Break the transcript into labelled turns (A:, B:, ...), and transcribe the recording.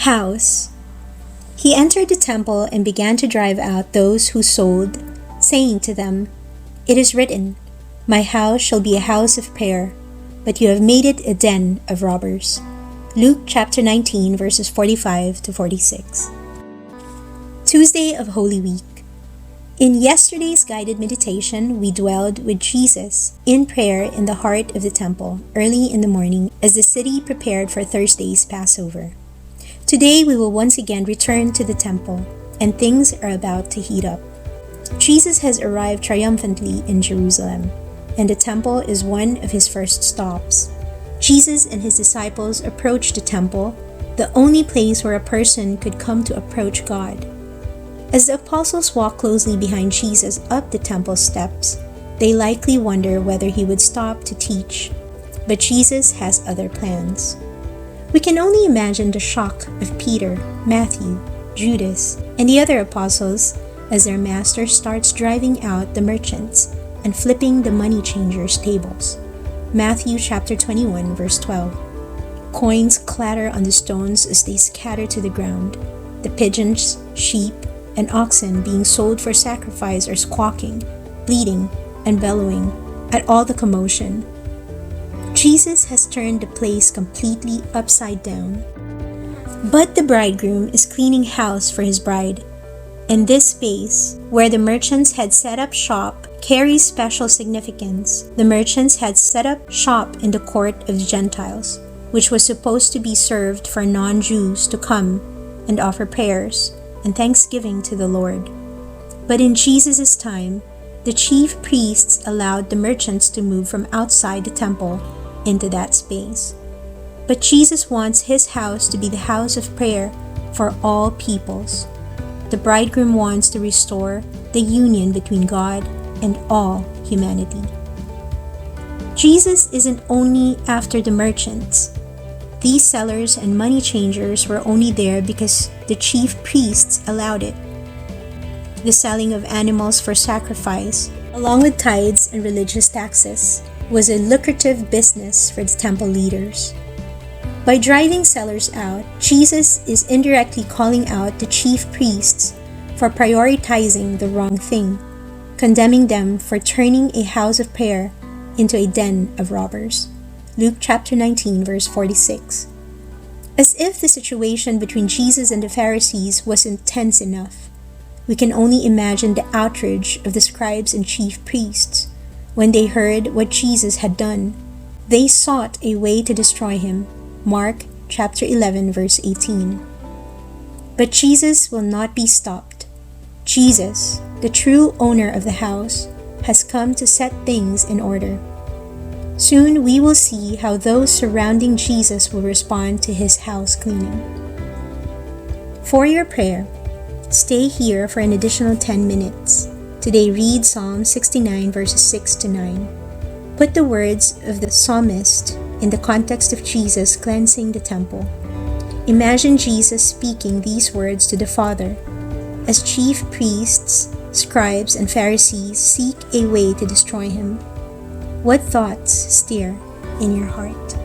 A: House. He entered the temple and began to drive out those who sold, saying to them, "It is written, 'My house shall be a house of prayer,' but you have made it a den of robbers." Luke chapter 19 verses 45 to 46. Tuesday of Holy Week. In yesterday's guided meditation, we dwelled with Jesus in prayer in the heart of the temple early in the morning as the city prepared for Thursday's Passover. Today we will once again return to the temple, and things are about to heat up. Jesus has arrived triumphantly in Jerusalem, and the temple is one of his first stops. Jesus and his disciples approached the temple, the only place where a person could come to approach God. As the apostles walk closely behind Jesus up the temple steps, they likely wonder whether he would stop to teach. But Jesus has other plans. We can only imagine the shock of Peter, Matthew, Judas, and the other apostles as their master starts driving out the merchants and flipping the money changers' tables. Matthew chapter 21 verse 12. Coins clatter on the stones as they scatter to the ground. The pigeons, sheep, and oxen being sold for sacrifice are squawking, bleating, and bellowing at all the commotion. Jesus has turned the place completely upside down. But the bridegroom is cleaning house for his bride. And this space, where the merchants had set up shop, carries special significance. The merchants had set up shop in the court of the Gentiles, which was supposed to be served for non-Jews to come and offer prayers and thanksgiving to the Lord. But in Jesus' time, the chief priests allowed the merchants to move from outside the temple into that space. But Jesus wants his house to be the house of prayer for all peoples. The bridegroom wants to restore the union between God and all humanity. Jesus isn't only after the merchants. These sellers and money changers were only there because the chief priests allowed it. The selling of animals for sacrifice, along with tithes and religious taxes, was a lucrative business for the temple leaders. By driving sellers out, Jesus is indirectly calling out the chief priests for prioritizing the wrong thing, condemning them for turning a house of prayer into a den of robbers. Luke chapter 19 verse 46. As if the situation between Jesus and the Pharisees wasn't tense enough, we can only imagine the outrage of the scribes and chief priests when they heard what Jesus had done. They sought a way to destroy him. Mark chapter 11 verse 18. But Jesus will not be stopped. Jesus, the true owner of the house, has come to set things in order. Soon we will see how those surrounding Jesus will respond to his house cleaning. For your prayer, stay here for an additional 10 minutes. Today read Psalm 69 verses 6 to 9. Put the words of the psalmist in the context of Jesus cleansing the temple. Imagine Jesus speaking these words to the Father as chief priests, scribes, and Pharisees seek a way to destroy him. What thoughts stir in your heart?